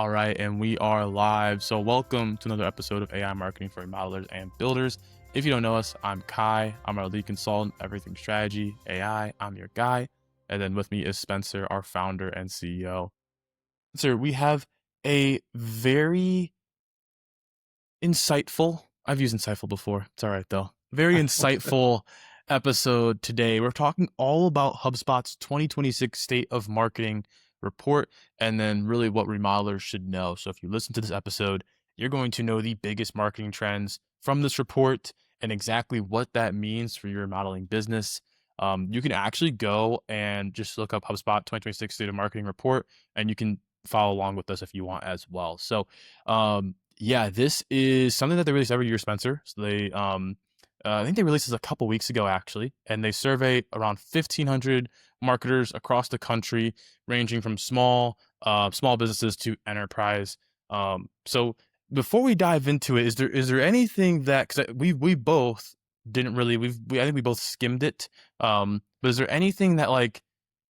All right, and we are live. So welcome to another episode of AI Marketing for Remodelers and Builders. If you don't know us, I'm Kai. I'm our lead consultant, everything strategy, AI. I'm your guy. And then with me is Spencer, our founder and CEO. Spencer, we have a very insightful, I've used insightful before. It's all right though. Very insightful episode today. We're talking all about HubSpot's 2026 State of Marketing report and then really what remodelers should know. So if you listen to this episode, you're going to know the biggest marketing trends from this report and exactly what that means for your remodeling business. You can actually go and just look up HubSpot 2026 State of Marketing report, and you can follow along with us if you want as well. So yeah, this is something that they release every year, Spencer. So they, I think they released this a couple weeks ago actually, and they survey around 1,500 marketers across the country, ranging from small businesses to enterprise. So before we dive into it, is there anything that, because we both didn't really I think we both skimmed it. But is there anything that like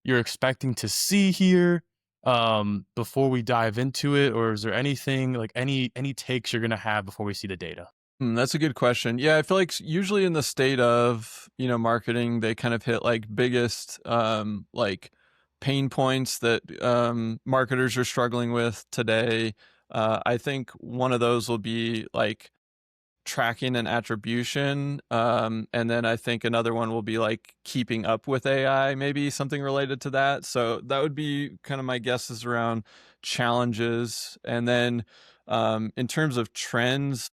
you're expecting to see here before we dive into it, or is there anything like any takes you're gonna have before we see the data? That's a good question. Yeah, I feel like usually in the state of, marketing, they kind of hit like biggest like pain points that marketers are struggling with today. I think one of those will be like tracking and attribution. And then I think another one will be like keeping up with AI, maybe something related to that. So that would be kind of my guesses around challenges. And then in terms of trends,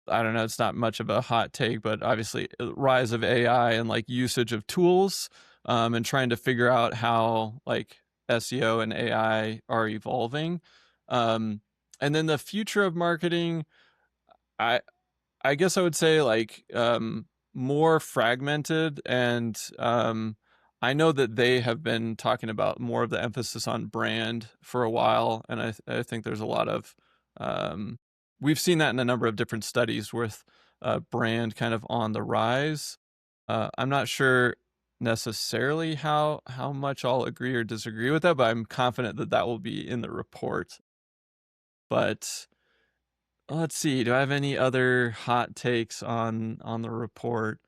I don't know, it's not much of a hot take, but obviously rise of AI and like usage of tools and trying to figure out how like SEO and AI are evolving. And then the future of marketing, I I guess I would say like more fragmented, and I know that they have been talking about more of the emphasis on brand for a while, and I think there's a lot of we've seen that in a number of different studies with brand kind of on the rise. I'm not sure necessarily how much I'll agree or disagree with that, but I'm confident that that will be in the report. But let's see. Do I have any other hot takes on the report?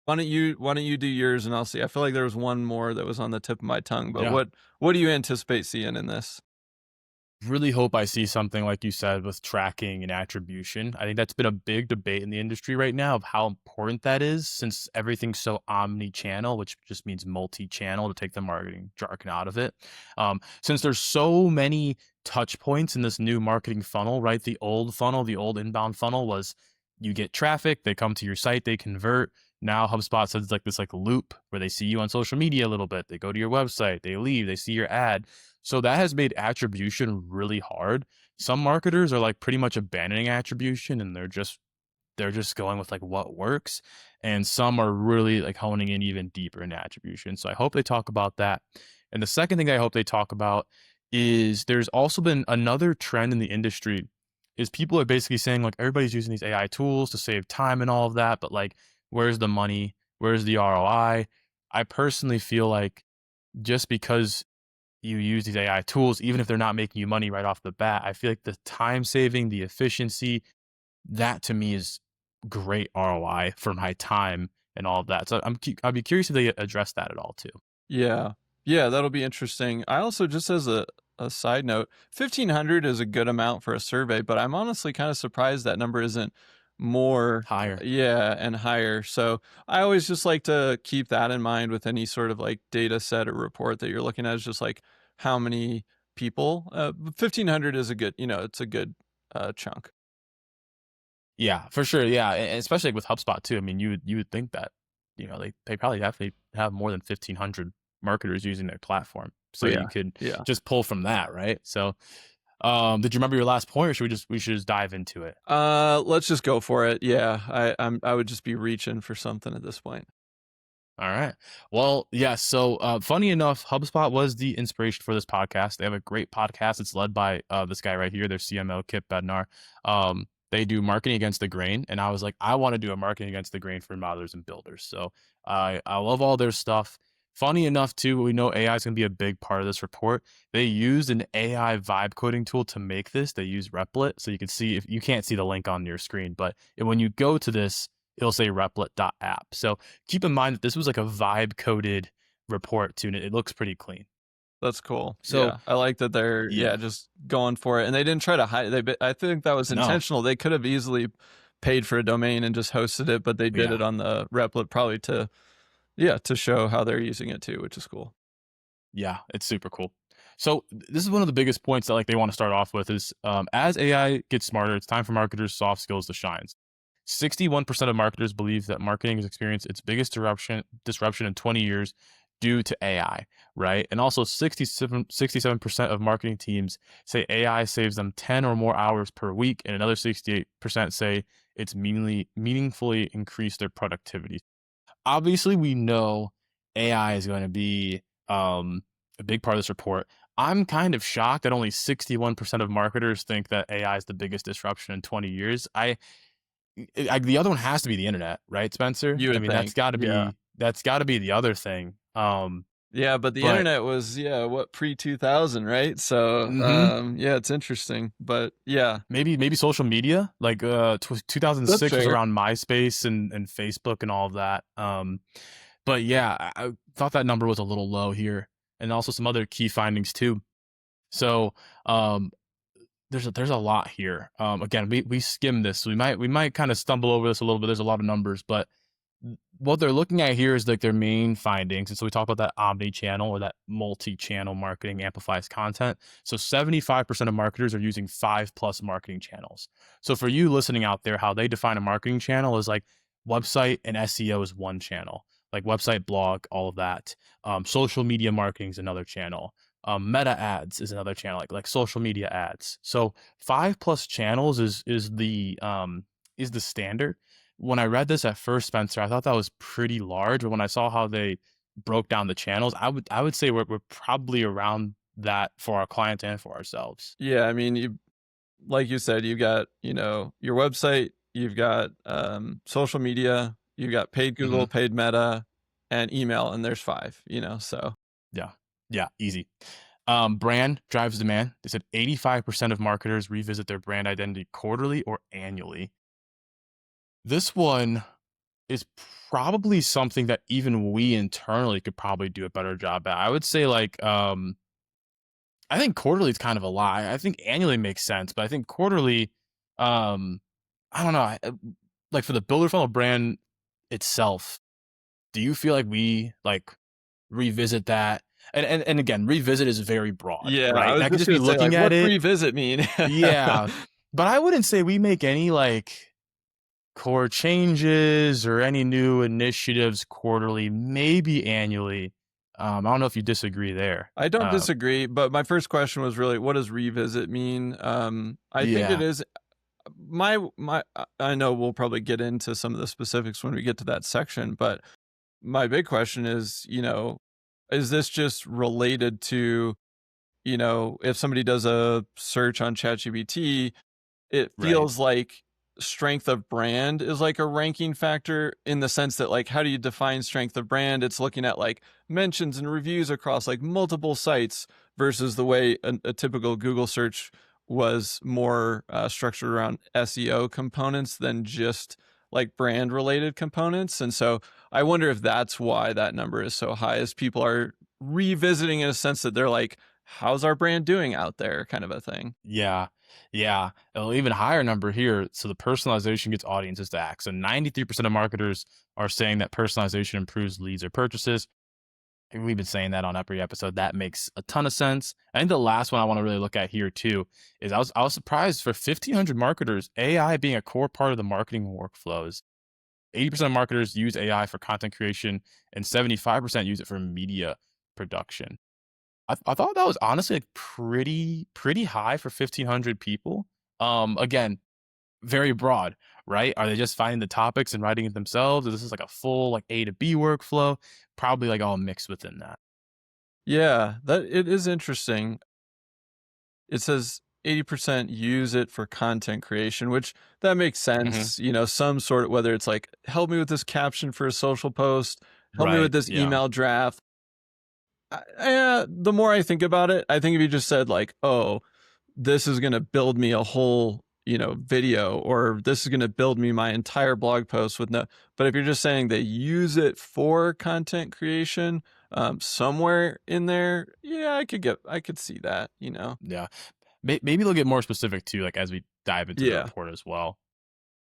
Why don't you do yours and I'll see. I feel like there was one more that was on the tip of my tongue, but Yeah. what do you anticipate seeing in this? Really hope I see something like you said with tracking and attribution. I think that's been a big debate in the industry right now of how important that is, since everything's so omni-channel, which just means multi-channel to take the marketing jargon out of it. Since there's so many touch points in this new marketing funnel, right? The old funnel, the old inbound funnel was you get traffic, they come to your site, they convert. Now HubSpot says it's like this like loop where they see you on social media a little bit, they go to your website, they leave, they see your ad. So that has made attribution really hard. Some marketers are like pretty much abandoning attribution and they're just going with like what works. And some are really like honing in even deeper into attribution. So I hope they talk about that. And the second thing I hope they talk about is there's also been another trend in the industry is people are basically saying like everybody's using these AI tools to save time and all of that, but like where's the money? Where's the ROI? I personally feel like just because you use these AI tools, even if they're not making you money right off the bat, I feel like the time saving, the efficiency, that to me is great ROI for my time and all of that. So I'd be curious if they address that at all too. Yeah. Yeah, that'll be interesting. I also, just as a side note, 1,500 is a good amount for a survey, but I'm honestly kind of surprised that number isn't more, Higher. yeah, and higher. So I always just like to keep that in mind with any sort of like data set or report that you're looking at, is just like how many people. 1,500 is a good, it's a good chunk. Yeah, for sure. Yeah, and especially with HubSpot too. I mean, you would think that they probably definitely have more than 1,500 marketers using their platform, so But yeah, you could yeah. just pull from that, right? So, did you remember your last point, or should we just dive into it? Let's just go for it. Yeah, I would just be reaching for something at this point. All right. Well, yeah. So, funny enough, HubSpot was the inspiration for this podcast. They have a great podcast. It's led by this guy right here, their CMO, Kip Bednar. They do marketing against the grain, and I was like, I want to do a marketing against the grain for modelers and builders. So, I love all their stuff. Funny enough, too, we know AI is going to be a big part of this report. They used an AI vibe coding tool to make this. They use Replit, so you can see if you can't see the link on your screen, but when you go to this, it'll say replit.app. So keep in mind that this was like a vibe coded report too, and it looks pretty clean. That's cool. So Yeah, I like that they're yeah, just going for it, and they didn't try to hide. I think that was no, intentional. They could have easily paid for a domain and just hosted it, but they did yeah. it on the Replit probably to to show how they're using it too, which is cool. Yeah, it's super cool. So this is one of the biggest points that like they want to start off with is as AI gets smarter, it's time for marketers' soft skills to shine. 61% of marketers believe that marketing has experienced its biggest disruption in 20 years due to AI, right? And also 67% of marketing teams say AI saves them 10 or more hours per week, and another 68% say it's meaningfully increased their productivity. Obviously, we know AI is going to be a big part of this report. I'm kind of shocked that only 61% of marketers think that AI is the biggest disruption in 20 years. The other one has to be the internet, right, Spencer? You I would mean, think, yeah. that's got to be the other thing. Yeah, but the But internet was, what, pre-2000, right? So, mhm, yeah, it's interesting, but yeah, maybe social media, like 2006 that's was fair. around MySpace and Facebook and all of that. But yeah, I thought that number was a little low here, and also some other key findings too. So um, there's a lot here. Again, we skimmed this, so we might kind of stumble over this a little bit. There's a lot of numbers, but what they're looking at here is like their main findings. And so we talk about that omni-channel or that multi-channel marketing amplifies content. So 75% of marketers are using 5+ marketing channels. So for you listening out there, how they define a marketing channel is like website and SEO is one channel, like website, blog, all of that. Social media marketing is another channel. Meta ads is another channel, like social media ads. So 5+ channels is the standard. When I read this at first, Spencer, I thought that was pretty large, but when I saw how they broke down the channels, I would say we're probably around that for our clients and for ourselves. Yeah, I mean, like you said, you've got, your website, you've got social media, you've got paid Google, Mhm. paid Meta, and email, and there's five, so Yeah. Yeah, easy. Brand drives demand. They said 85% of marketers revisit their brand identity quarterly or annually. This one is probably something that even we internally could probably do a better job at. I would say like I think quarterly is kind of a lie. I think annually makes sense, but I think quarterly, um, I don't know. Like for the builder funnel brand itself, do you feel like we like revisit that? And again, revisit is very broad, yeah, I right? was That could just just be gonna say, looking like, at what's it. revisit mean? Yeah, but I wouldn't say we make any like core changes or any new initiatives quarterly, maybe annually. I don't know if you disagree there. I don't disagree, but my first question was really, what does revisit mean? I think it Yeah, is I know we'll probably get into some of the specifics when we get to that section, but my big question is, is this just related to, if somebody does a search on ChatGPT, it right. feels like strength of brand is like a ranking factor in the sense that, like, how do you define strength of brand? It's looking at like mentions and reviews across like multiple sites versus the way a typical Google search was more structured around SEO components than just like brand related components. And so I wonder if that's why that number is so high, as people are revisiting in a sense that they're like, how's our brand doing out there, kind of a thing. Yeah. Yeah. An even higher number here. So the personalization gets audiences to act. So 93% of marketers are saying that personalization improves leads or purchases. And we've been saying that on every episode. That makes a ton of sense. I think the last one I want to really look at here too is I was surprised for 1,500 marketers, AI being a core part of the marketing workflows. 80% of marketers use AI for content creation and 75% use it for media production. I thought that was honestly, like, pretty high for 1,500 people. Again, very broad, right? Are they just finding the topics and writing it themselves? Or this is like a full, like, A to B workflow? Probably, like, all mixed within that. Yeah, that it is interesting. It says 80% use it for content creation, which that makes Mhm. sense. Some sort of, whether it's like, help me with this caption for a social post, help me with Right, this yeah. email draft. The more I think about it, I think if you just said like, oh, this is going to build me a whole, video, or this is going to build me my entire blog post with no, but if you're just saying they use it for content creation, somewhere in there, yeah, I could see that. Yeah. Maybe they'll get more specific too, like as we dive into the Yeah. report as well.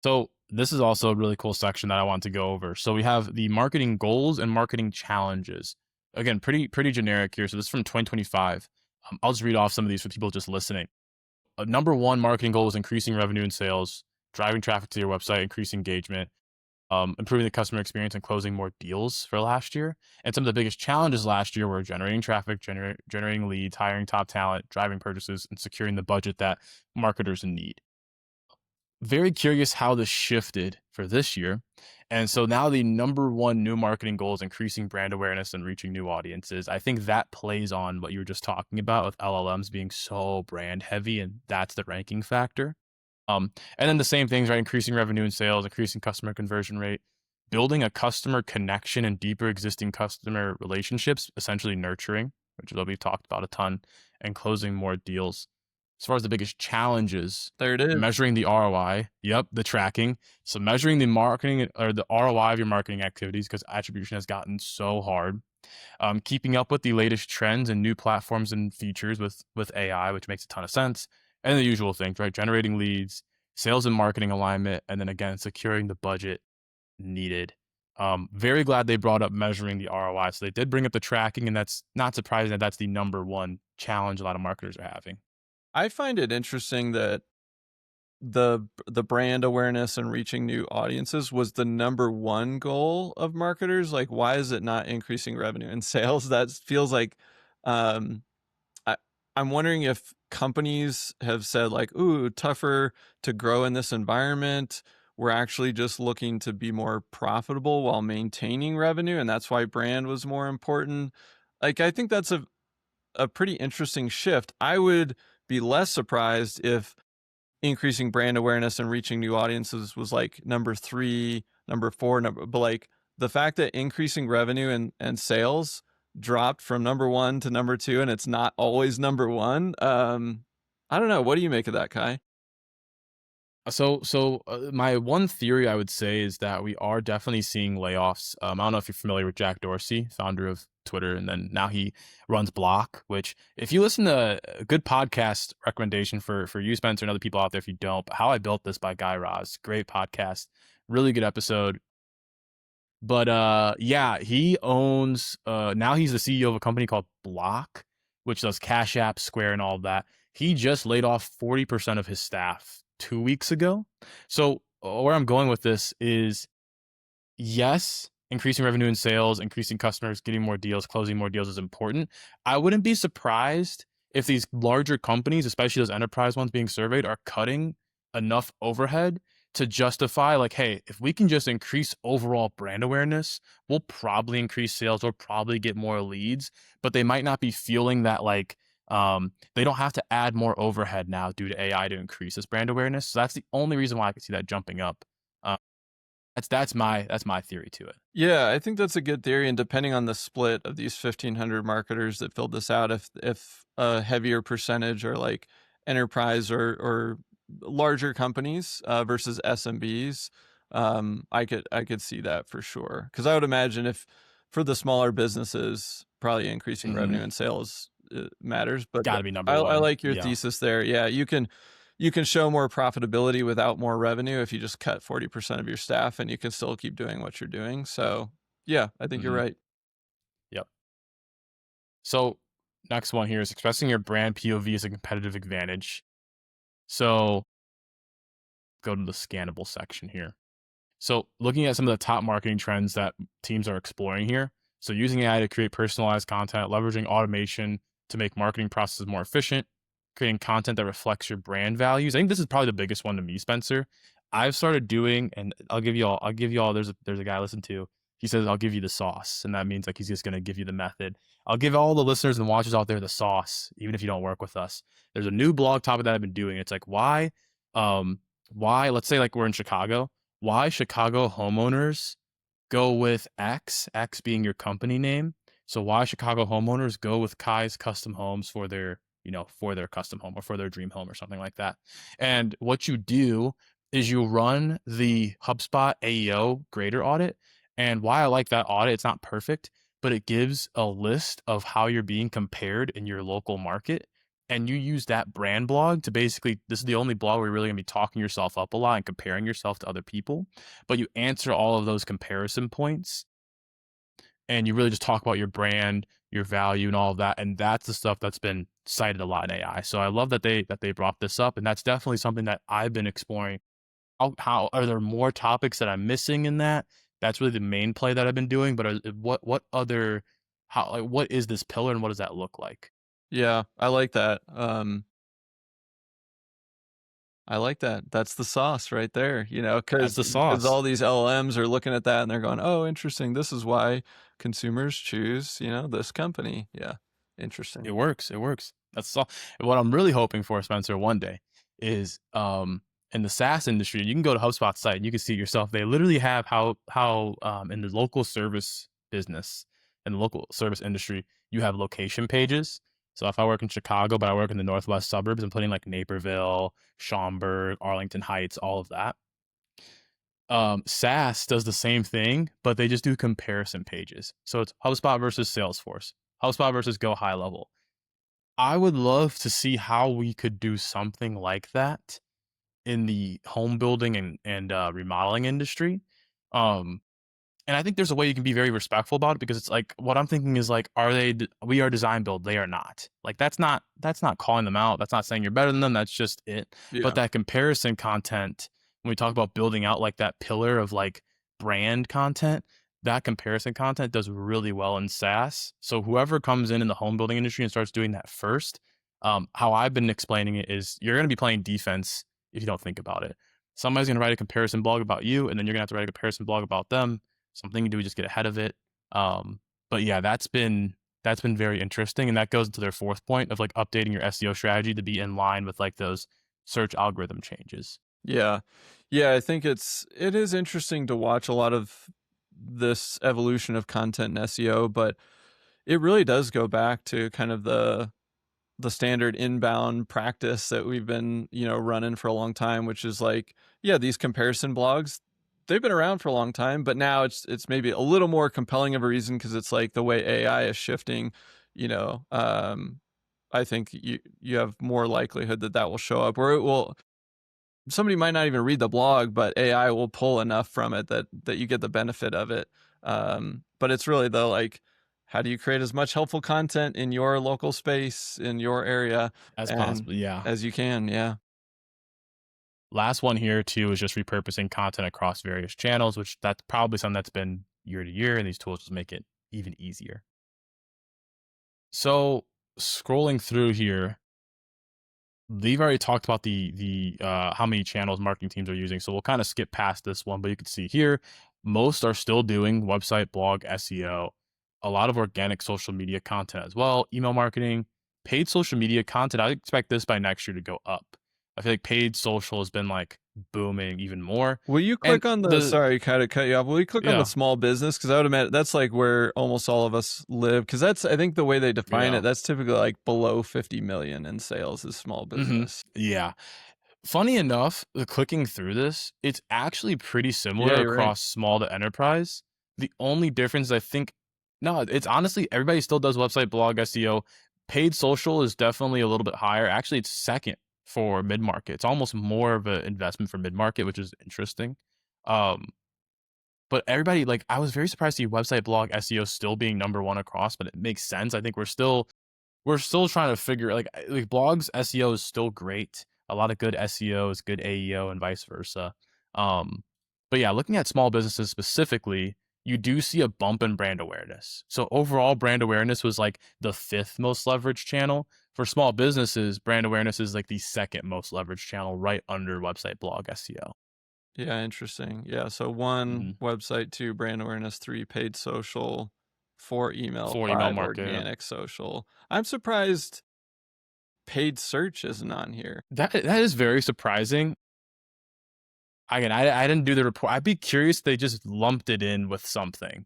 So this is also a really cool section that I want to go over. So we have the marketing goals and marketing challenges. Again, pretty generic here. So this is from 2025. I'll just read off some of these for people just listening. Number one marketing goal is increasing revenue and sales, driving traffic to your website, increasing engagement, improving the customer experience, and closing more deals for last year. And some of the biggest challenges last year were generating traffic, generating leads, hiring top talent, driving purchases, and securing the budget that marketers need. Very curious how this shifted for this year. And so now the number one new marketing goal is increasing brand awareness and reaching new audiences. I think that plays on what you were just talking about with LLMs being so brand heavy, and that's the ranking factor. And then the same things, right? Increasing revenue and sales, increasing customer conversion rate, building a customer connection and deeper existing customer relationships, essentially nurturing, which is what we've talked about a ton, and closing more deals. As far as the biggest challenges, There it is. measuring the ROI. Yep, the tracking. So measuring the marketing or the ROI of your marketing activities, because attribution has gotten so hard. Keeping up with the latest trends and new platforms and features with AI, which makes a ton of sense. And the usual things, right? Generating leads, sales and marketing alignment, and then again, securing the budget needed. Very glad they brought up measuring the ROI. So they did bring up the tracking, and that's not surprising that that's the number one challenge a lot of marketers are having. I find it interesting that the brand awareness and reaching new audiences was the number one goal of marketers. Like, why is it not increasing revenue and sales? That feels like, um, I, I'm wondering if companies have said like, ooh, tougher to grow in this environment. We're actually just looking to be more profitable while maintaining revenue, and that's why brand was more important. Like, I think that's a pretty interesting shift. I would be less surprised if increasing brand awareness and reaching new audiences was like number 3, number 4, but like the fact that increasing revenue and sales dropped from number 1 to number 2 and it's not always number 1. I don't know. What do you make of that, Kai? My one theory I would say is that we are definitely seeing layoffs. I don't know if you're familiar with Jack Dorsey, founder of Twitter, and then now he runs Block. Which, if you listen to a good podcast recommendation for you, Spencer, and other people out there, if you don't, How I Built This by Guy Raz, great podcast, really good episode. But yeah, he owns now he's the CEO of a company called Block, which does Cash App, Square, and all of that. He just laid off 40% of his staff 2 weeks ago. So where I'm going with this is, yes, increasing revenue and sales, increasing customers, getting more deals, closing more deals is important. I wouldn't be surprised if these larger companies, especially those enterprise ones being surveyed, are cutting enough overhead to justify, like, hey, if we can just increase overall brand awareness, we'll probably increase sales, we'll probably get more leads, but they might not be feeling that, like, they don't have to add more overhead now due to AI to increase this brand awareness. So that's the only reason why I could see that jumping up. Uh, that's my theory to it. Yeah, I think that's a good theory, and depending on the split of these 1,500 marketers that filled this out, if a heavier percentage are like enterprise or larger companies versus SMBs, I could see that for sure. Because I would imagine if for the smaller businesses, probably increasing Mm-hmm. revenue and sales matters. But Got to be number I one. like your Yeah. thesis there. Yeah, you can show more profitability without more revenue if you just cut 40% of your staff and you can still keep doing what you're doing. So, yeah, I think you're Mm-hmm. right. Yep. So next one here is expressing your brand POV as a competitive advantage. So go to the scannable section here. So looking at some of the top marketing trends that teams are exploring here. So using AI to create personalized content, leveraging automation to make marketing processes more efficient, creating content that reflects your brand values. I think this is probably the biggest one to me, Spencer. I've started doing, and I'll give you all, there's a guy I listen to. He says, I'll give you the sauce. And that means like he's just gonna give you the method. I'll give all the listeners and watchers out there the sauce, even if you don't work with us. There's a new blog topic that I've been doing. It's like why, let's say like we're in Chicago, why Chicago homeowners go with X being your company name, So why Chicago homeowners go with Kai's Custom Homes for their, for their custom home or for their dream home or something like that. And what you do is you run the HubSpot AEO grader audit. And why I like that audit, it's not perfect, but it gives a list of how you're being compared in your local market. And you use that brand blog to basically, this is the only blog where you're really gonna be talking yourself up a lot and comparing yourself to other people. But you answer all of those comparison points and you really just talk about your brand, your value, and all of that. And that's the stuff that's been cited a lot in AI. So I love that they brought this up, and that's definitely something that I've been exploring. How are there more topics that I'm missing in that? That's really the main play that I've been doing. But what other how like what is this pillar and what does that look like? Yeah, I like that. I like that. That's the sauce right there, That's because the sauce. all these LLMs are looking at that and they're going, "Oh, interesting. This is why consumers choose, this company." Yeah, interesting. It works. It works. That's all. What I'm really hoping for, Spencer, one day is in the SaaS industry. You can go to HubSpot's site and you can see it yourself. They literally have how in the local service business in the local service industry, you have location pages. So if I work in Chicago, but I work in the northwest suburbs, I'm putting like Naperville, Schaumburg, Arlington Heights, all of that. SaaS does the same thing, but they just do comparison pages. So it's HubSpot versus Salesforce, HubSpot versus Go High Level. I would love to see how we could do something like that in the home building and remodeling industry. Um, and I think there's a way you can be very respectful about it because it's like what I'm thinking is like, we are design build, they are not. Like that's not calling them out. That's not saying you're better than them. That's just it. But Yeah. that comparison content, when we talk about building out like that pillar of like brand content, that comparison content does really well in SaaS. So whoever comes in the home building industry and starts doing that first, how I've been explaining it is you're going to be playing defense if you don't think about it. Somebody's going to write a comparison blog about you, and then you're going to have to write a comparison blog about them. Something do we just get ahead of it? But yeah, that's been very interesting, and that goes into their fourth point of like updating your SEO strategy to be in line with like those search algorithm changes. Yeah. Yeah, I think it is interesting to watch a lot of this evolution of content and SEO, but it really does go back to kind of the standard inbound practice that we've been, running for a long time, which is like, yeah, these comparison blogs, they've been around for a long time, but now it's maybe a little more compelling of a reason because it's like the way AI is shifting, you know, um, I think you have more likelihood that that will show up, or it will. Somebody might not even read the blog, but AI will pull enough from it that you get the benefit of it. But it's really the like, how do you create as much helpful content in your local space in your area As and possible, yeah. as you can? Yeah, Last one here too is just repurposing content across various channels, which that's probably something that's been year to year, and these tools just make it even easier. So scrolling through here, they've already talked about the how many channels marketing teams are using, so we'll kind of skip past this one. But you can see here, most are still doing website, blog, SEO, a lot of organic social media content as well, email marketing, paid social media content. I expect this by next year to go up. I feel like paid social has been like booming even more, will you and click on the the sorry, kind of cut you off, will you click on the yeah small business, because I would imagine that's like where almost all of us live, because that's, I think, the way they define it, yeah that's typically like below 50 million in sales is small business. yeah. Funny enough, clicking through this, it's actually pretty Yeah, similar you're right. across small to enterprise. The only difference I think, no, it's honestly everybody still does website, blog, SEO. Paid social is definitely a little bit higher. Actually, it's second for mid market. It's almost more of an investment for mid market, which is interesting. Um, but everybody like I was very surprised to see website, blog, SEO still being number one across, but it makes sense. I think we're still trying to figure like blogs SEO is still great. A lot of good SEO is good AEO and vice versa. Um, but yeah, looking at small businesses specifically, you do see a bump in brand awareness. So overall, brand awareness was like the fifth most leveraged channel. For small businesses, brand awareness is like the second most leveraged channel, right under website, blog, SEO. Yeah, interesting. Yeah, so 1 Mm-hmm. website, 2 brand awareness, 3 paid social, 4 email, For email 5 market, organic social. I'm surprised paid search isn't on here. that is very surprising. Again, I didn't do the report. I'd be curious if they just lumped it in with something.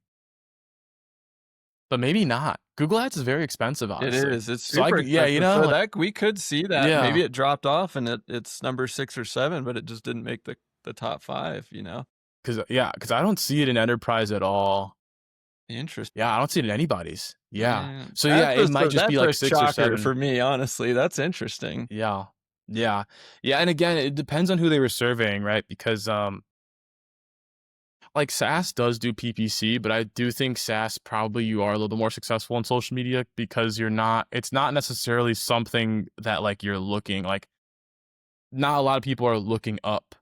but maybe not. Google Ads is very expensive, It honestly. is. It's So super yeah, expensive. So like, that we could see that. yeah, Maybe it dropped off and it's number 6 or 7, but it just didn't make the top 5, you know? because I don't see it in enterprise at all. Interesting. Yeah, I don't see it in anybody's. Yeah. Man, So yeah, it might just be that's like a 6 or shocker 7. for me, honestly. That's interesting. Yeah. Yeah. Yeah, and again, it depends on who they were surveying, right? Because, like SaaS does do PPC, but I do think SaaS probably you are a little bit more successful on social media because it's not necessarily something that like you're looking like not a lot of people are looking up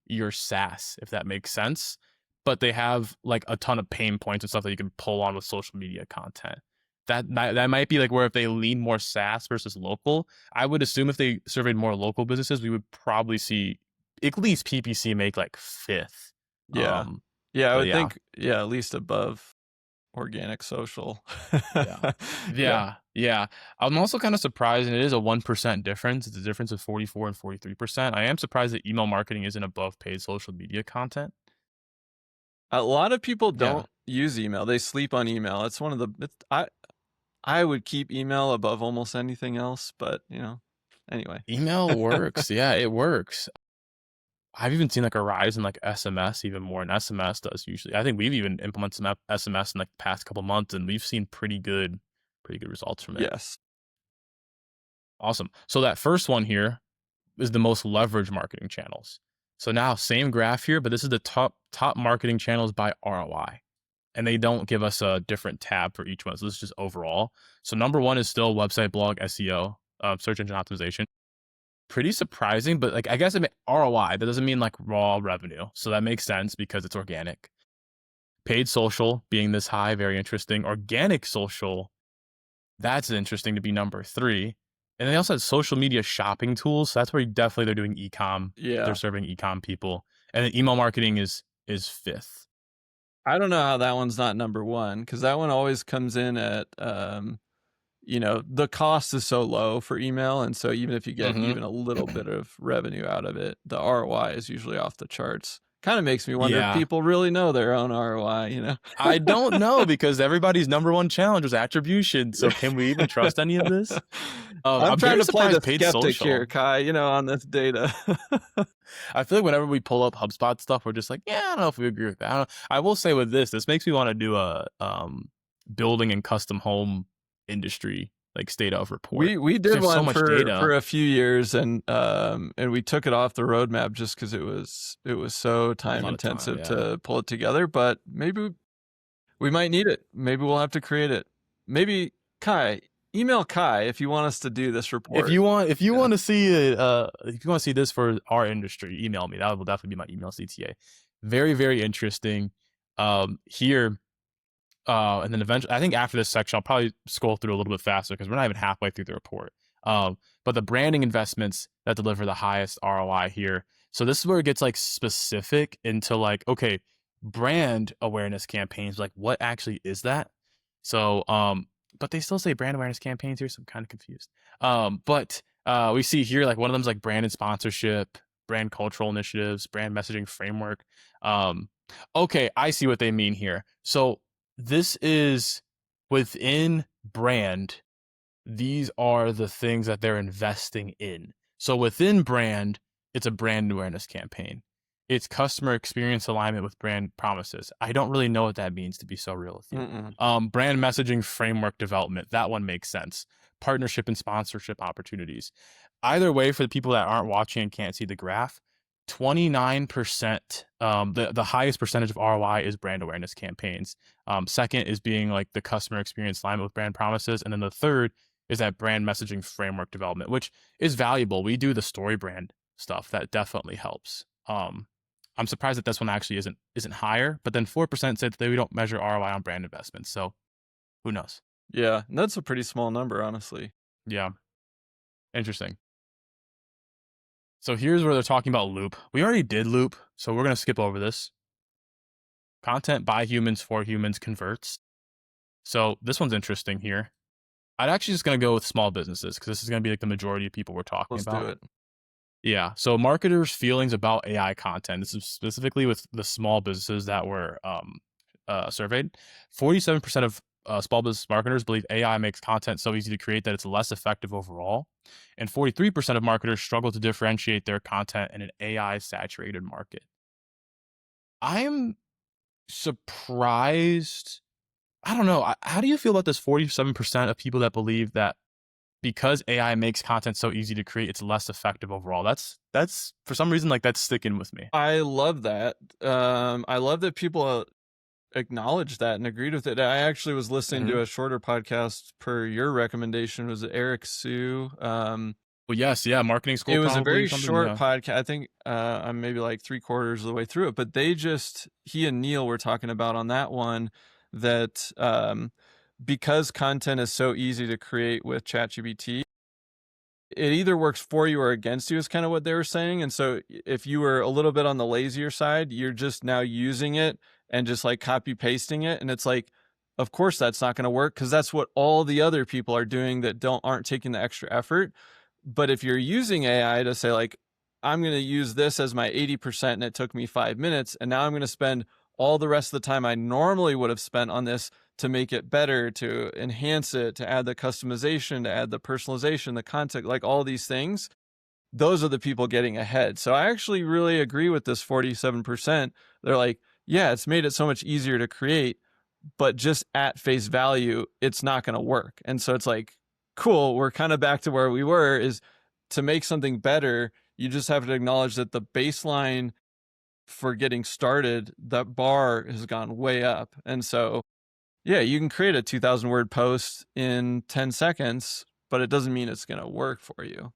your SaaS, if that makes sense. But they have like a ton of pain points and stuff that you can pull on with social media content. That might be like where if they lean more SaaS versus local, I would assume if they surveyed more local businesses, we would probably see at least PPC make like fifth. Yeah. Um, Yeah, I but would yeah, think, yeah, at least above organic social. yeah. Yeah. Yeah, yeah. I'm also kind of surprised, and it is a 1% difference. It's a difference of 44 and 43%. I am surprised that email marketing isn't above paid social media content. A lot of people Yeah. don't use email. They sleep on email. It's one of the I would keep email above almost anything else, but, you know, anyway. Email works. Yeah, it works. I've even seen like a rise in like SMS even more than SMS does usually. I think we've even implemented some SMS in like the past couple months, and we've seen pretty good results from it. Yes. Awesome. So that first one here is the most leveraged marketing channels. So now same graph here, but this is the top marketing channels by ROI. And they don't give us a different tab for each one. So this is just overall. So number one is still website, blog, SEO, search engine optimization. Pretty surprising, but like I guess I mean ROI. That doesn't mean like raw revenue. So that makes sense because it's organic. Paid social being this high, very interesting. Organic social, that's interesting to be number 3. And they also had social media shopping tools. So that's where they're doing e-com. They're Yeah. serving e-com people. And then email marketing is 5th. I don't know how that one's not number 1 because that one always comes in at, you know, the cost is so low for email. And so even if you get Mm-hmm. even a little bit of revenue out of it, the ROI is usually off the charts. Kind of makes me wonder if Yeah. people really know their own ROI, you know? I don't know because everybody's number one challenge was attribution. So can we even trust any of this? I'm I'm trying very to play the surprised paid skeptic here, social. Kai, you know, on this data. I feel like whenever we pull up HubSpot stuff, we're just like, yeah, I don't know if we agree with that. I will say with this makes me want to do a building and custom home industry like state of report. We 'Cause did there's so one much for data. a few years and we took it off the roadmap just because it was so A time lot of time, intensive yeah. to pull it together, but maybe we might need it. Maybe we'll have to create it. Maybe Kai, email Kai if you want us to do this report. If you Yeah. want to see it, if you want to see this for our industry, email me. That will definitely be my email CTA. Very, very interesting. Here, and then eventually, I think after this section, I'll probably scroll through a little bit faster because we're not even halfway through the report. But the branding investments that deliver the highest ROI here. So this is where it gets like specific into like, okay, brand awareness campaigns. Like, what actually is that? So, but they still say brand awareness campaigns here, so I'm kind of confused. But we see here like one of them's like brand and sponsorship, brand cultural initiatives, brand messaging framework. Okay, I see what they mean here. So this is within brand. These are the things that they're investing in. So within brand, it's a brand awareness campaign. It's customer experience alignment with brand promises. I don't really know what that means, to be so real with you. Mm-mm. Brand messaging framework development. That one makes sense. Partnership and sponsorship opportunities. Either way, for the people that aren't watching and can't see the graph, 29%, the highest percentage of ROI is brand awareness campaigns. Second is being like the customer experience alignment with brand promises. And then the third is that brand messaging framework development, which is valuable. We do the story brand stuff. That definitely helps. I'm surprised that this one actually isn't higher, but then 4% said that we don't measure ROI on brand investments. So who knows? Yeah, and that's a pretty small number, honestly. Yeah. Interesting. So here's where they're talking about loop. We already did loop, so we're going to skip over this. Content by humans for humans converts. So this one's interesting here. I'd actually just going to go with small businesses because this is going to be like the majority of people we're talking Let's about. do it. Yeah. So marketers' feelings about AI content. This is specifically with the small businesses that were surveyed. 47% small business marketers believe AI makes content so easy to create that it's less effective overall. And 43% of marketers struggle to differentiate their content in an AI saturated market. I'm surprised. I don't know. How do you feel about this 47% of people that believe that because AI makes content so easy to create, it's less effective overall? That's for some reason like that's sticking with me. I love that. I love that people acknowledged that and agreed with it. I actually was listening Mhm. to a shorter podcast per your recommendation. Was it Eric Sue? Well, yes, yeah, marketing It school was a probably very something. short Yeah. podcast. I think I'm maybe like three quarters of the way through it, but he and Neil were talking about on that one that because content is so easy to create with ChatGPT, it either works for you or against you is kind of what they were saying. And so if you were a little bit on the lazier side, you're just now using it and just like copy pasting it. And it's like, of course that's not going to work because that's what all the other people are doing that aren't taking the extra effort. But if you're using AI to say like, I'm going to use this as my 80% and it took me 5 minutes, and now I'm going to spend all the rest of the time I normally would have spent on this to make it better, to enhance it, to add the customization, to add the personalization, the content, like all these things, those are the people getting ahead. So I actually really agree with this 47%. They're like, yeah, it's made it so much easier to create, but just at face value, it's not going to work. And so it's like, cool, we're kind of back to where we were, is to make something better, you just have to acknowledge that the baseline for getting started, that bar has gone way up. And so yeah, you can create a 2,000 word post in 10 seconds, but it doesn't mean it's going to work for you.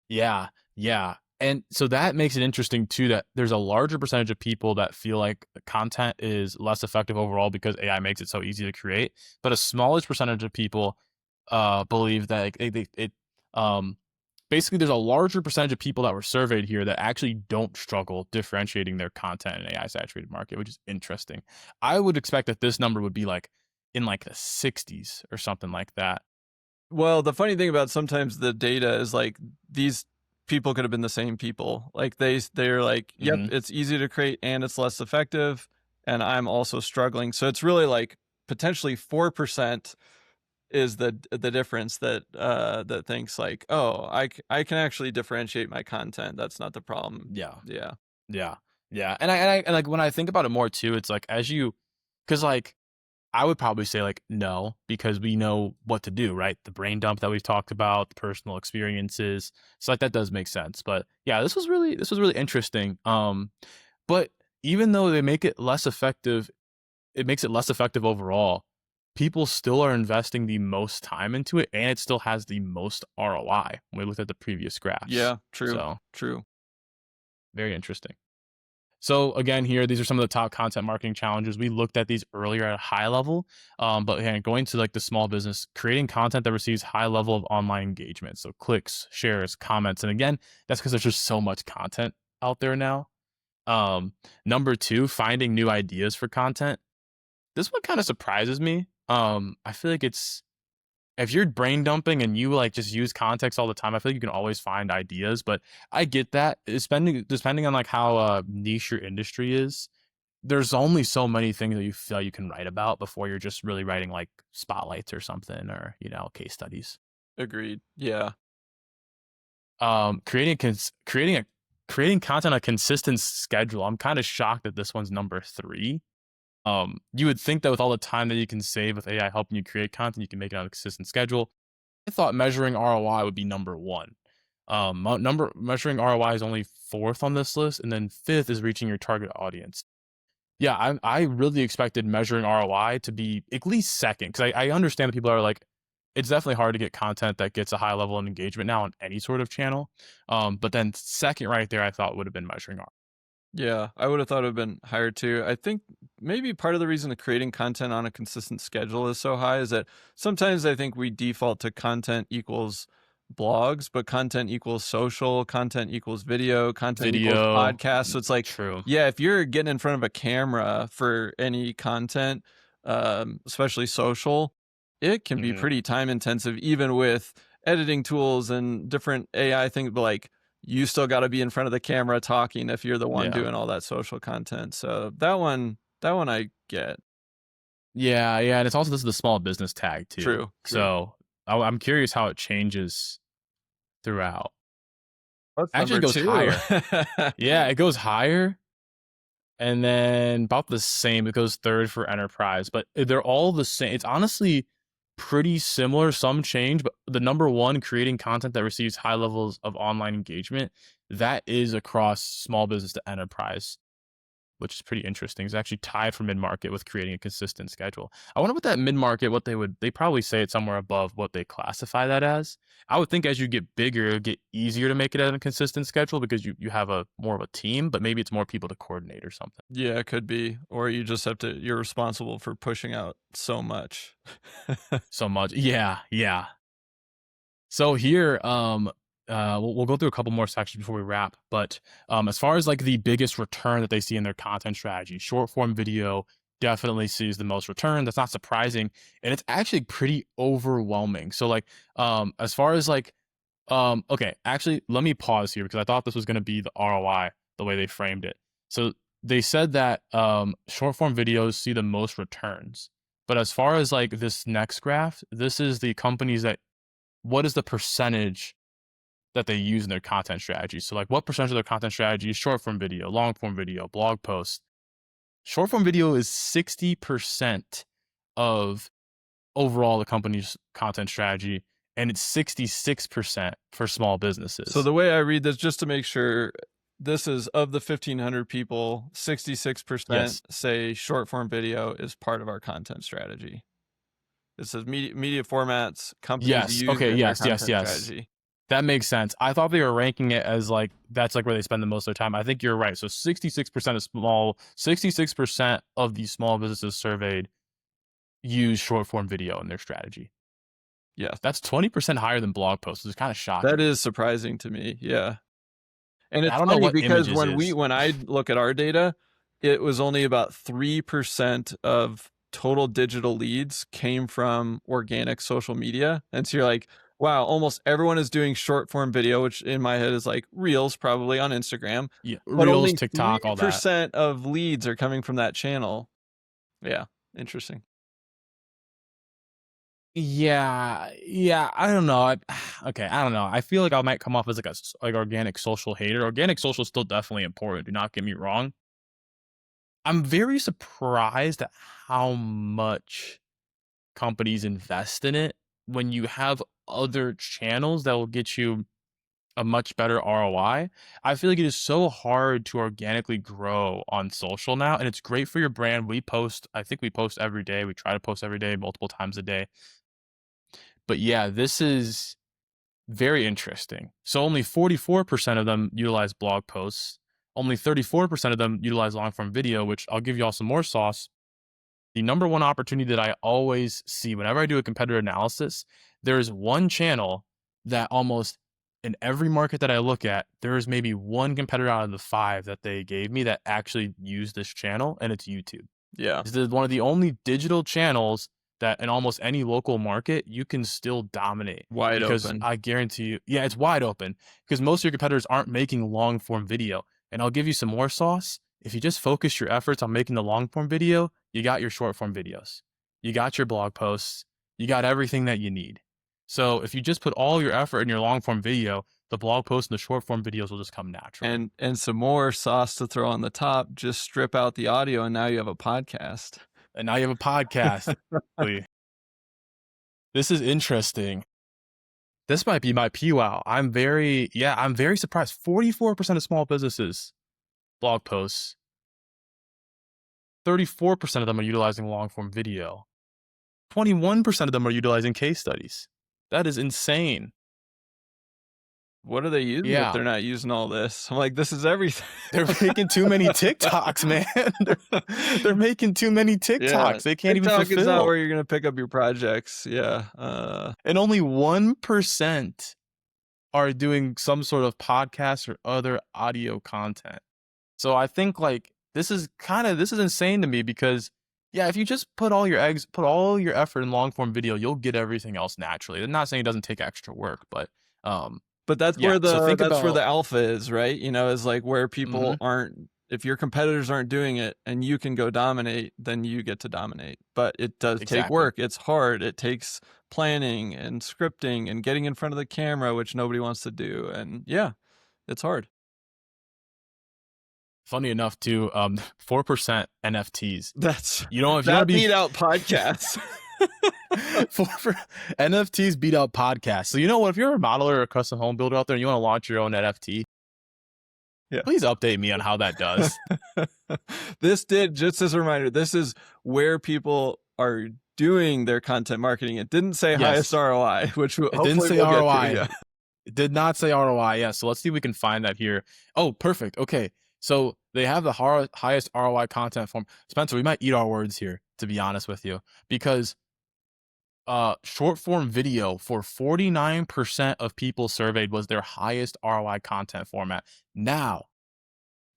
Yeah, yeah. And so that makes it interesting too that there's a larger percentage of people that feel like the content is less effective overall because AI makes it so easy to create, but a smallish percentage of people believe that like, um basically there's a larger percentage of people that were surveyed here that actually don't struggle differentiating their content in an AI saturated market, which is interesting. I would expect that this number would be like in like the 60s or something like that. Well, the funny thing about sometimes the data is like these people could have been the same people. Like they're like, yep, Hmm. it's easy to create and it's less effective, and I'm also struggling. So it's really like potentially 4% is the difference that thinks like, oh, I can actually differentiate my content. That's not the problem. Yeah. Yeah. Yeah. Yeah. And like when I think about it more too, it's like cause like I would probably say like no, because we know what to do, right? The brain dump that we've talked about, the personal experiences. So like that does make sense. But yeah, this was really interesting. But even though they make it less effective, it makes it less effective overall. People still are investing the most time into it and it still has the most ROI when we looked at the previous graphs. Yeah, true. So True. very interesting. So again, here these are some of the top content marketing challenges. We looked at these earlier at a high level, but again, going to like the small business, creating content that receives high level of online engagement, so clicks, shares, comments, and again, that's because there's just so much content out there now. Number two, finding new ideas for content. This one kind of surprises me. I feel like it's if you're brain dumping and you like just use context all the time, I feel like you can always find ideas. But I get that. It's depending on like how niche your industry is. There's only so many things that you feel you can write about before you're just really writing like spotlights or something or case studies. Agreed. Yeah. Creating content on a consistent schedule. I'm kind of shocked that this one's number three. You would think that with all the time that you can save with AI helping you create content, you can make it on a consistent schedule. I thought measuring ROI would be number one. Measuring ROI is only fourth on this list, and then fifth is reaching your target audience. Yeah, I really expected measuring ROI to be at least second because I understand that people are like, it's definitely hard to get content that gets a high level of engagement now on any sort of channel. But then second right there, I thought would have been measuring ROI. Yeah, I would have thought it would have been higher too. I think maybe part of the reason that creating content on a consistent schedule is so high is that sometimes I think we default to content equals blogs, but content equals social, content equals video, content equals Video, podcast. So it's like, true. yeah, if you're getting in front of a camera for any content, especially social, it can be Hmm. pretty time intensive, even with editing tools and different AI things. But like, you still got to be in front of the camera talking if you're the one Yeah. doing all that social content. So that one I get. Yeah, yeah, and it's also this is the small business tag too. True, true. So I'm curious how it changes throughout. That's Actually, it number goes 2. higher. Yeah, it goes higher, and then about the same. It goes third for enterprise, but they're all the same. It's honestly pretty similar. Some change, but the number one, creating content that receives high levels of online engagement, that is across small business to enterprise, which is pretty interesting. It's actually tied for mid-market with creating a consistent schedule. I wonder what that mid-market, what they probably say it's somewhere above what they classify that as. I would think as you get bigger, it'll get easier to make it as a consistent schedule because you have a more of a team, but maybe it's more people to coordinate or something. Yeah, it could be. Or you just have to, you're responsible for pushing out so much. So much. Yeah, yeah. So here, we'll go through a couple more sections before we wrap. But as far as like the biggest return that they see in their content strategy, short form video definitely sees the most return. That's not surprising, and it's actually pretty overwhelming. So like, as far as like, okay, actually, let me pause here because I thought this was going to be the ROI the way they framed it. So they said that short form videos see the most returns. But as far as like this next graph, this is the companies that what is the percentage that they use in their content strategy? So like what percentage of their content strategy is short form video, long form video, blog posts? Short form video is 60% of overall the company's content strategy, and it's 66% for small So businesses. the way I read this, just to make sure, this is of the 1,500 people, 66% Yes. say short form video is part of our content strategy. It says media formats companies Yes. use Okay. in their Yes. Yes. content Yes. strategy. That makes sense. I thought they were ranking it as like that's like where they spend the most of their time. I think you're right. So 66% of these small businesses surveyed use short form video in their strategy. Yes. That's 20% higher than blog posts. It's kind of That shocking. is surprising to me. Yeah. And I it's don't know funny what because images is. when I look at our data, it was only about 3% of total digital leads came from organic social media. And so you're like, wow, almost everyone is doing short form video, which in my head is like reels probably on Instagram, Yeah, but Reels, only TikTok, all that. 3% of leads are coming from that channel. Yeah, interesting. Yeah, yeah. I don't know. Okay, I don't know. I feel like I might come off as like like organic social hater. Organic social is still definitely important. Do not get me wrong. I'm very surprised at how much companies invest in it when you have other channels that will get you a much better ROI. I feel like it is so hard to organically grow on social now, and it's great for your brand. We post, I think we post every day. We try to post every day, multiple times a day. But yeah, this is very interesting. So only 44% of them utilize blog posts. Only 34% of them utilize long form video, which I'll give y'all some more sauce. The number one opportunity that I always see whenever I do a competitor analysis, there is one channel that almost in every market that I look at, there is maybe one competitor out of the five that they gave me that actually used this channel, and it's YouTube. Yeah. This is one of the only digital channels that in almost any local market you can still dominate Wide because open. I guarantee you, yeah, it's wide open because most of your competitors aren't making long form video. And I'll give you some more sauce. If you just focus your efforts on making the long form video, you got your short form videos, you got your blog posts, you got everything that you need. So if you just put all your effort in your long form video, the blog posts and the short form videos will just come naturally. And some more sauce to throw on the top, just strip out the audio and now you have a podcast. And now you have a podcast. This is interesting. This might be my PWOW. I'm very surprised. 44% of small businesses blog posts. 34% of them are utilizing long form video. 21% of them are utilizing case studies. That is insane. What are they using if Yeah. they're not using all this? I'm like, this is everything. They're making too many TikToks, man. They're making too many TikToks. Yeah. They can't even TikTok is not fulfill. where you're gonna pick up your projects. Yeah. And only 1% are doing some sort of podcast or other audio content. So I think like this is insane to me because yeah, if you just put all your effort in long form video, you'll get everything else naturally. I'm not saying it doesn't take extra work, but but that's yeah. where So think the about alpha is, right? You know, is like where people mhm. aren't if your competitors aren't doing it and you can go dominate, then you get to dominate. But it does take Exactly. work. It's hard. It takes planning and scripting and getting in front of the camera, which nobody wants to do. And yeah, it's hard. Funny enough, too, 4% NFTs. That's You know, if you want that to be beat out podcasts. for NFTs beat out podcasts. So you know what? If you're a modeler or a custom home builder out there and you want to launch your own NFT, Yeah. please update me on how that does. This did, just as a reminder, this is where people are doing their content marketing. It didn't say highest Yes. ROI, which It didn't hopefully say we'll get to. ROI. Yeah. It did not say ROI. Yeah. So let's see if we can find that here. Oh, perfect. Okay. So they have the highest ROI content form. Spencer, we might eat our words here, to be honest with you, because short form video for 49% of people surveyed was their highest ROI content format. Now,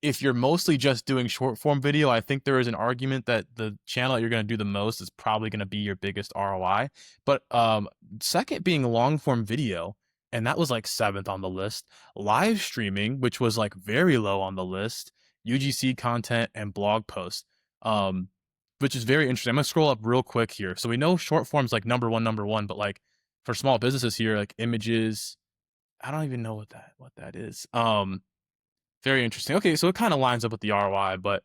if you're mostly just doing short form video, I think there is an argument that the channel that you're going to do the most is probably going to be your biggest ROI. But second being long form video, and that was like seventh on the list. Live streaming, which was like very low on the list. UGC content and blog posts, which is very interesting. I'm gonna scroll up real quick here. So we know short form's like number one, but like for small businesses here, like images, I don't even know what that is. Very interesting. Okay, so it kind of lines up with the ROI, but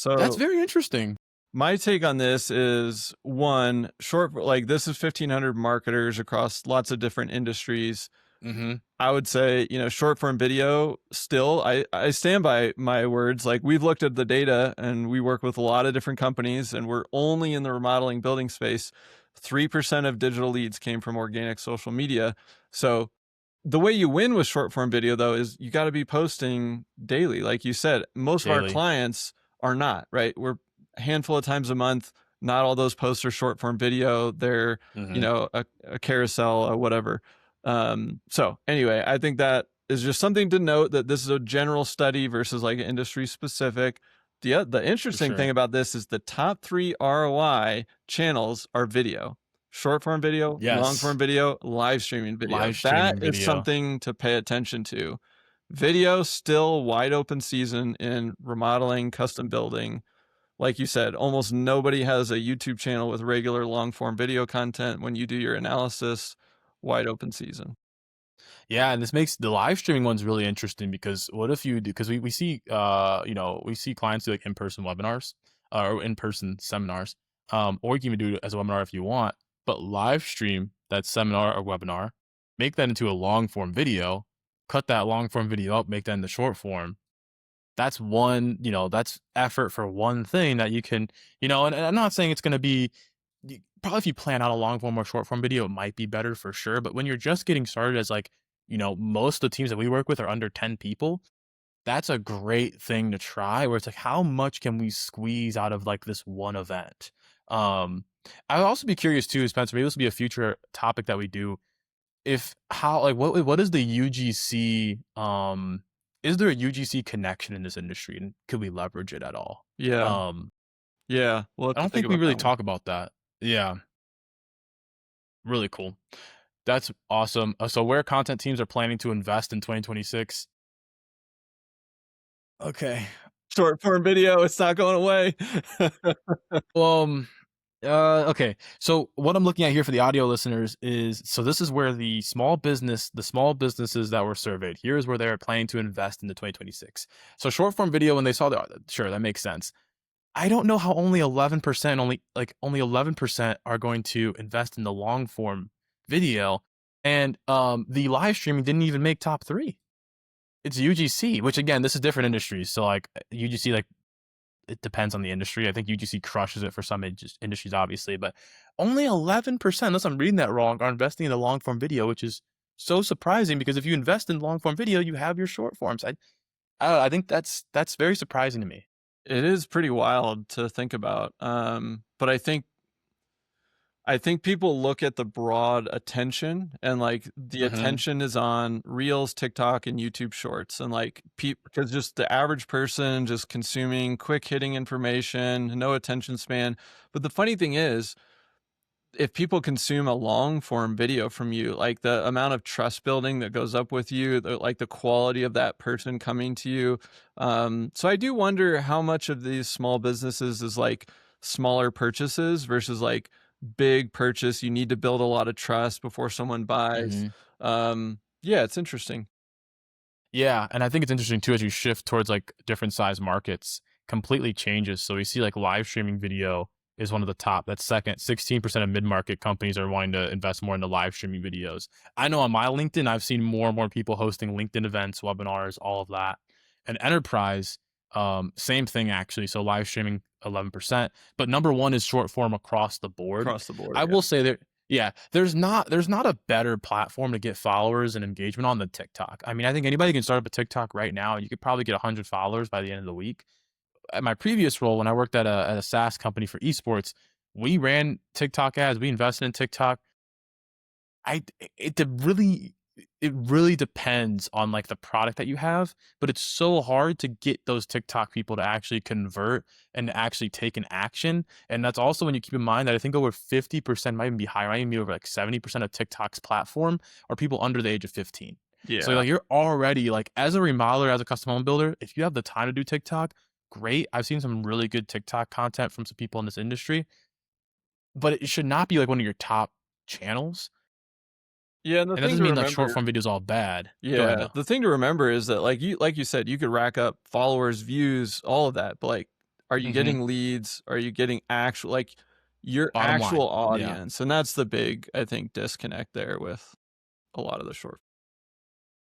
that's So very interesting. my take on this is one, short, like this is 1,500 marketers across lots of different industries. Mm-hmm. I would say, short form video still, I stand by my words. Like we've looked at the data and we work with a lot of different companies and we're only in the remodeling building space. 3% of digital leads came from organic social media. So the way you win with short form video though is you got to be posting daily. Like you said, most of our Daily. clients are not, right? We're a handful of times a month. Not all those posts are short form video. They're, Mm-hmm. a carousel or whatever. So anyway, I think that is just something to note, that this is a general study versus like industry specific. The For interesting thing sure. about this is the top 3 ROI channels are video: short form video, long Yes. form video, live streaming video. Live That streaming is video. something to pay attention to. Video still wide open season in remodeling, custom building. Like you said, almost nobody has a YouTube channel with regular long form video content. When you do your analysis, wide open season. Yeah, and this makes the live streaming ones really interesting because what if you do, because we see we see clients do like in-person webinars or in-person seminars. Or you can even do it as a webinar if you want, but live stream that seminar or webinar, make that into a long form video, cut that long form video up, make that into short form. That's one, that's effort for one thing that you can, and I'm not saying it's going to be probably if you plan out a long form or short form video, it might be better for sure. But when you're just getting started as like, most of the teams that we work with are under 10 people, that's a great thing to try where it's like, how much can we squeeze out of like this one event? I would also be curious too, Spencer, maybe this will be a future topic that we do. If how like what is the UGC is there a UGC connection in this industry and could we leverage it at all? Yeah. Um Yeah. We'll have I to don't think think we about really that one. talk about that. Yeah, really cool. That's awesome. So where content teams are planning to invest in 2026? Okay. Short form video, it's not going away. Um, okay. So what I'm looking at here for the audio listeners is, so this is where the small businesses that were surveyed, here's where they're planning to invest in the 2026. So short form video, when they saw that, sure, that makes sense. I don't know how only 11%, only 11% are going to invest in the long form video. And the live streaming didn't even make top 3. It's UGC, which again, this is different industries. So like UGC, like it depends on the industry. I think UGC crushes it for some industries, obviously, but only 11%, unless I'm reading that wrong, are investing in the long form video, which is so surprising because if you invest in long form video, you have your short forms. I think that's very surprising to me. It is pretty wild to think about. But I think people look at the broad attention, and like the Mm-hmm. attention is on Reels, TikTok, and YouTube Shorts, and like because just the average person just consuming quick hitting information, no attention span. But the funny thing is, if people consume a long form video from you, like the amount of trust building that goes up with you, like the quality of that person coming to you. So I do wonder how much of these small businesses is like smaller purchases versus like big purchase. You need to build a lot of trust before someone buys. Mhm. Yeah, it's interesting. Yeah, and I think it's interesting too as you shift towards like different size markets, completely changes. So we see like live streaming video is one of the top. That's second. 16% of mid-market companies are wanting to invest more into live streaming videos. I know on my LinkedIn, I've seen more and more people hosting LinkedIn events, webinars, all of that. And enterprise, same thing actually. So live streaming 11%, but number one is short form across the board. Across the board. I Yeah. will say that yeah, there's not a better platform to get followers and engagement on than TikTok. I mean, I think anybody can start up a TikTok right now. You could probably get 100 followers by the end of the week. At my previous role, when I worked at a SaaS company for esports, we ran TikTok ads. We invested in TikTok. I it really depends on like the product that you have, but it's so hard to get those TikTok people to actually convert and actually take an action. And that's also when you keep in mind that I think over 50% might even be higher, might even be over like 70% of TikTok's platform are people under the age of 15. So Yeah. like you're already like as a remodeler, as a custom home builder, if you have the time to do TikTok, great. I've seen some really good TikTok content from some people in this industry, but it should not be like one of your top channels. Yeah. And the And that thing doesn't to mean like short remember, form videos all bad. Go ahead yeah, though. the thing to remember is that like you said, you could rack up followers, views, all of that, but like, are you Mhm. getting leads? Are you getting actual like your Bottom line. actual Yeah, audience? And that's the big, I think, disconnect there with a lot of the short.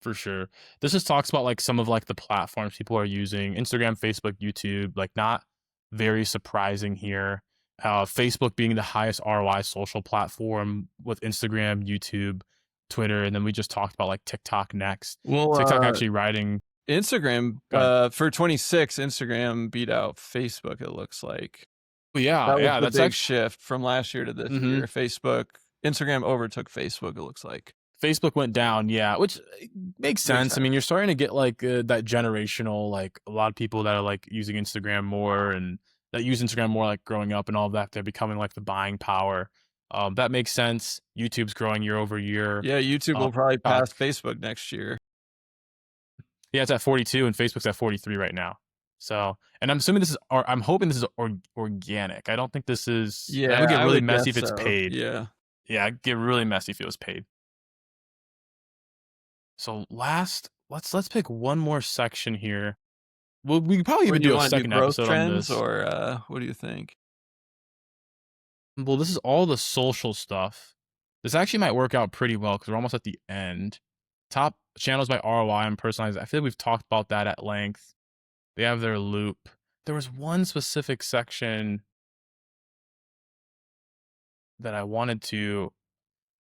for sure. This just talks about like some of like the platforms people are using: Instagram, Facebook, YouTube. Like not very surprising here. Facebook being the highest ROI social platform with Instagram, YouTube, Twitter, and then we just talked about like TikTok next. Well, TikTok actually riding. Instagram, Go ahead. for 26, Instagram beat out Facebook, it looks like. Well, yeah, That was yeah, the that's big actually. shift from last year to this Mhm. year. Instagram overtook Facebook, it looks like. Facebook went down, yeah, which makes Makes sense. I mean, sense. you're starting to get like that generational, like a lot of people that are like using Instagram more and that use Instagram more, like growing up and all of that. They're becoming like the buying power. That makes sense. YouTube's growing year over year. Yeah, YouTube Uh, will probably TikTok, pass Facebook next year. yeah, it's at 42, and Facebook's at 43 right now. So, and I'm assuming this is, or I'm hoping this is organic. I don't think this is. That Yeah, would get I really would messy guess if it's so. paid. Yeah. Yeah, it'd get really messy if it was paid. So let's pick one more section here. Well, we could probably What even do you do a wanna do, second growth episode on trends this. or, what do you think? Well, this is all the social stuff. This actually might work out pretty well because we're almost at the end. Top channels by ROI and personalized. I feel like we've talked about that at length. They have their loop. There was one specific section that I wanted to.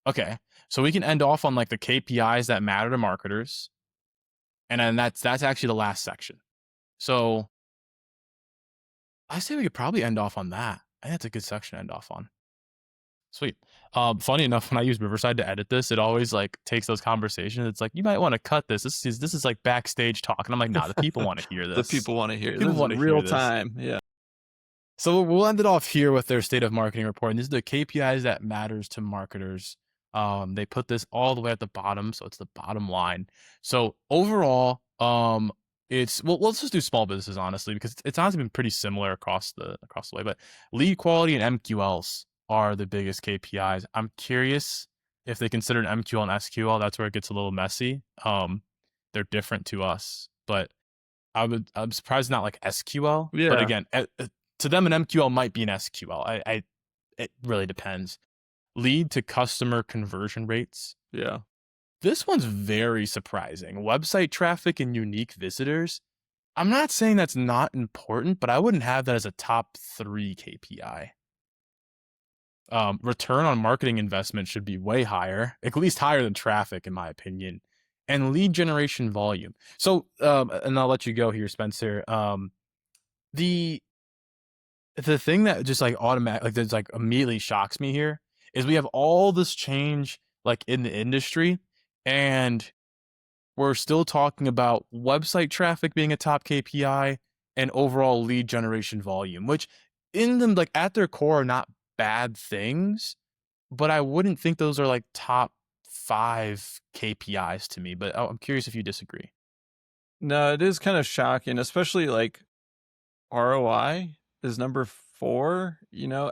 Okay, so we can end off on like the KPIs that matter to marketers, and then that's actually the last section. So I say we could probably end off on that. I think that's a good section to end off on. Sweet. Funny enough, when I use Riverside to edit this, it always like takes those conversations. It's like you might want to cut this. This is like backstage talk, and I'm like, nah, the people want to hear The this. people wanna hear. People This is want to hear real this. time. Yeah. So we'll end it off here with their state of marketing report. And these are the KPIs that matters to marketers. They put this all the way at the bottom, so it's the bottom line. So overall, it's well, let's just do small businesses honestly, because it's honestly been pretty similar across the way. But lead quality and MQLs are the biggest KPIs. I'm curious if they consider an MQL and SQL. That's where it gets a little messy. They're different to us, but I'm surprised not like SQL. But Yeah. again, to them, an MQL might be an SQL. It really depends. Lead to customer conversion rates. Yeah. This one's very surprising. Website traffic and unique visitors. I'm not saying that's not important, but I wouldn't have that as a top 3 KPI. Return on marketing investment should be way higher, at least higher than traffic, in my opinion. And lead generation volume. So, and I'll let you go here, Spencer. The the thing that just like automatic like that's like immediately shocks me here is we have all this change like in the industry, and we're still talking about website traffic being a top KPI and overall lead generation volume, which in them like at their core are not bad things, but I wouldn't think those are like top 5 KPIs to me, but I'm curious if you disagree. No, it is kind of shocking, especially like ROI is number 4,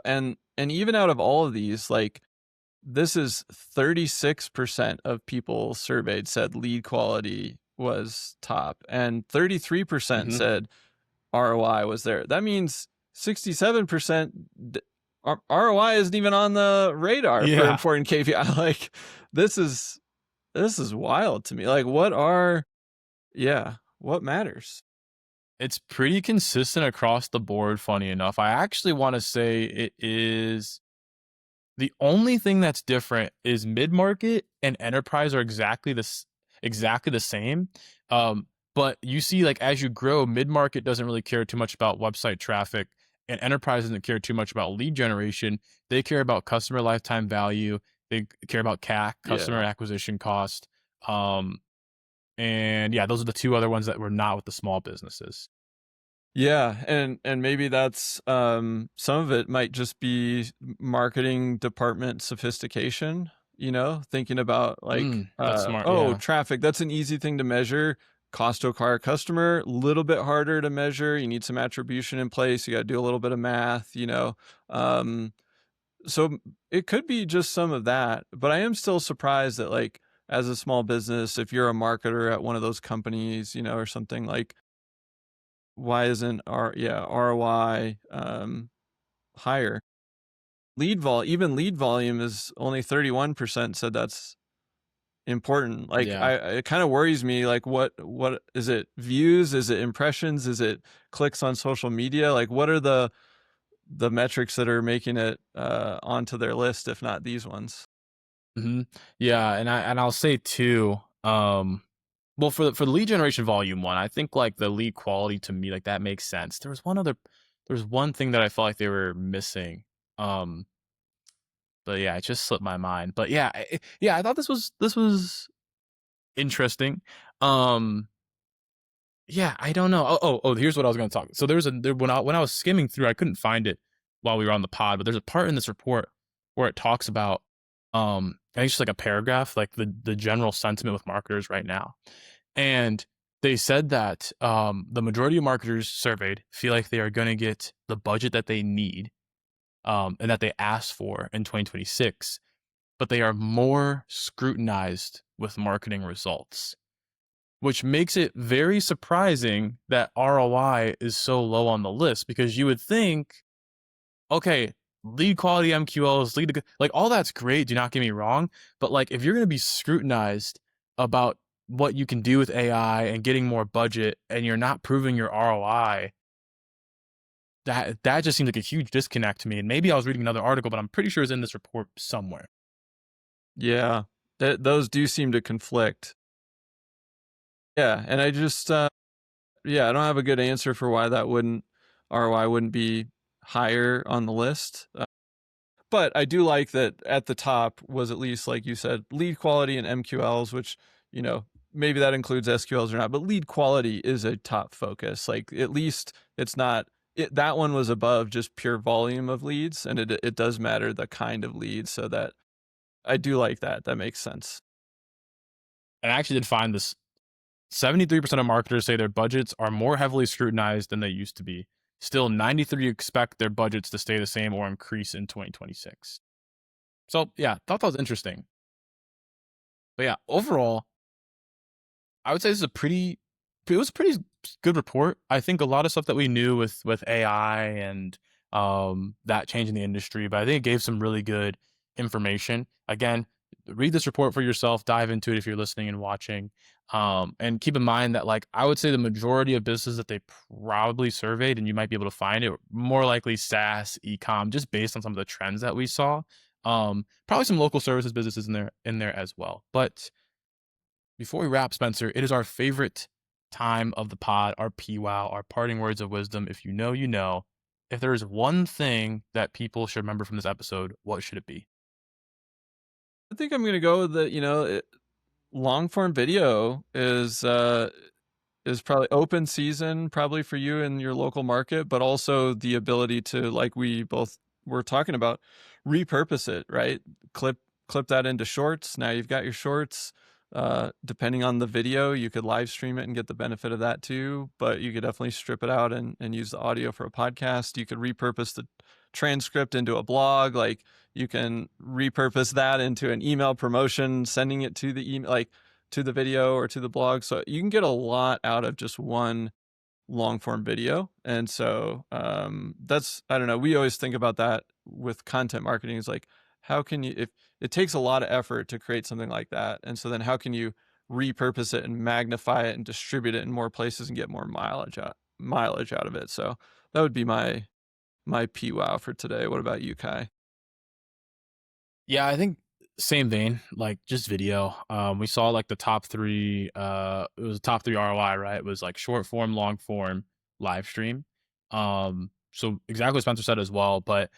and even out of all of these, like this is 36% of people surveyed said lead quality was top, and 33% Mhm. said ROI was there. That means 67% ROI isn't even on the radar for Yeah. important KPI. Like this is this is wild to me. Like what matters? It's pretty consistent across the board, funny enough. I actually wanna say it is the only thing that's different is mid-market and enterprise are exactly the same, but you see, like, as you grow, mid-market doesn't really care too much about website traffic, and enterprise doesn't care too much about lead generation. They care about customer lifetime value, they care about CAC, customer Yeah. acquisition cost, um, and yeah, those are the 2 other ones that were not with the small businesses. Yeah, and maybe that's some of it might just be marketing department sophistication, thinking about like That's smart, oh, yeah. traffic, that's an easy thing to measure. Cost to acquire a customer, a little bit harder to measure. You need some attribution in place. You got to do a little bit of math. Um so it could be just some of that, but I am still surprised that like as a small business, if you're a marketer at one of those companies, or something like why isn't ROI higher? Even lead volume is only 31% said that's important. Like Yeah. it kind of worries me. Like what is it? Views? Is it impressions? Is it clicks on social media? Like what are the metrics that are making it onto their list if not these ones? Mhm. Yeah, and I'll say too, well, for the lead generation volume one, I think, like, the lead quality to me, like, that makes sense. There was one thing that I felt like they were missing, um, but yeah, it just slipped my mind. But yeah, yeah, I thought this was interesting. Um, yeah, I don't know. Here's what I was gonna talk. So when I was skimming through, I couldn't find it while we were on the pod, but there's a part in this report where it talks about, I think it's just like a paragraph, like the general sentiment with marketers right now. And they said that the majority of marketers surveyed feel like they are going to get the budget that they need, and that they asked for in 2026, but they are more scrutinized with marketing results, which makes it very surprising that ROI is so low on the list because you would think, okay, lead quality MQLs, like all that's great. Do not get me wrong, but like if you're going to be scrutinized about what you can do with AI and getting more budget, and you're not proving your ROI, that just seems like a huge disconnect to me. And maybe I was reading another article, but I'm pretty sure it's in this report somewhere. Yeah, those do seem to conflict. Yeah, and I just yeah, I don't have a good answer for why that wouldn't ROI wouldn't be higher on the list. But I do like that at the top was at least, like you said, lead quality and MQLs, which, you know, maybe that includes SQLs or not, but lead quality is a top focus. Like at least it's not, that one was above just pure volume of leads. And it does matter the kind of leads. So that I do like that. That makes sense. And I actually did find this: 73% of marketers say their budgets are more heavily scrutinized than they used to be. Still, 93 expect their budgets to stay the same or increase in 2026. So, yeah, thought that was interesting. But yeah, overall, I would say this is it was a pretty good report. I think a lot of stuff that we knew with AI and that changing the industry, but I think it gave some really good information. Again, read this report for yourself, dive into it if you're listening and watching. And keep in mind that, like, I would say the majority of businesses that they probably surveyed, and you might be able to find it, more likely SaaS, e-com, just based on some of the trends that we saw. Probably some local services businesses in there as well. But before we wrap, Spencer, it is our favorite time of the pod, our PWOW, our parting words of wisdom. If you know, you know. If there is one thing that people should remember from this episode, what should it be? I think I'm going to go with the, long form video is probably open season probably for you in your local market, but also the ability to, like we both we're talking about, repurpose it, right? Clip that into shorts. Now you've got your shorts. Depending on the video, you could live stream it and get the benefit of that too, but you could definitely strip it out and use the audio for a podcast. You could repurpose the transcript into a blog. Like, you can repurpose that into an email promotion, sending it to the email, like to the video or to the blog. So you can get a lot out of just one long form video. And so that's, I don't know, we always think about that with content marketing, is like, how can you, if it takes a lot of effort to create something like that, and so then how can you repurpose it and magnify it and distribute it in more places and get more mileage out of it? So that would be my PWOW for today. What about you, Kai? Yeah, I think same vein, like just video. We saw like the top three, it was top three ROI, right? It was like short form, long form, live stream. So exactly what Spencer said as well. But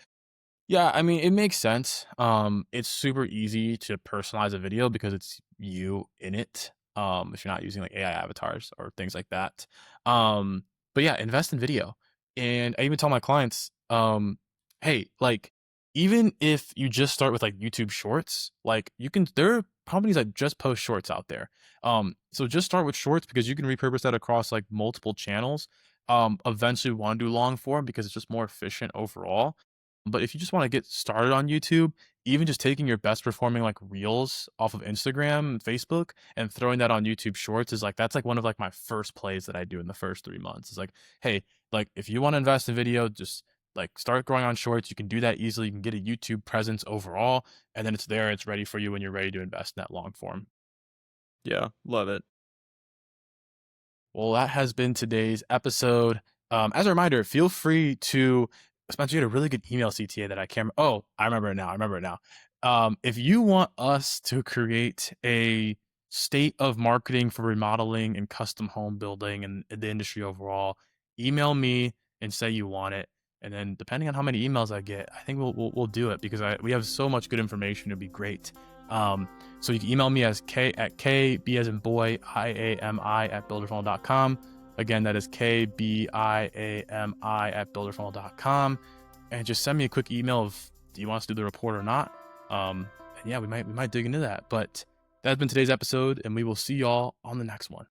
yeah, I mean, it makes sense. It's super easy to personalize a video because it's you in it. If you're not using like AI avatars or things like that. But yeah, invest in video. And I even tell my clients, hey, like, even if you just start with like YouTube shorts, like there are companies that just post shorts out there. So just start with shorts because you can repurpose that across like multiple channels. Eventually want to do long form because it's just more efficient overall. But if you just want to get started on YouTube, even just taking your best performing like reels off of Instagram and Facebook and throwing that on YouTube Shorts is like, that's like one of like my first plays that I do in the first 3 months. It's like, hey, like if you want to invest in video, just like start growing on shorts. You can do that easily. You can get a YouTube presence overall, and then it's there. It's ready for you when you're ready to invest in that long form. Yeah, love it. Well, that has been today's episode. As a reminder, feel free to, Spencer, you had a really good email CTA that I can't. Oh, I remember it now. I remember it now. If you want us to create a state of marketing for remodeling and custom home building and the industry overall, email me and say you want it. And then depending on how many emails I get, I think we'll do it because we have so much good information. It'd be great. Um, so you can email me as B as in boy, IAMI at builderfunnel.com. Again, that is KBIAMI at builderfunnel.com. And just send me a quick email of, do you want us to do the report or not? And yeah, we might dig into that. But that's been today's episode, and we will see y'all on the next one.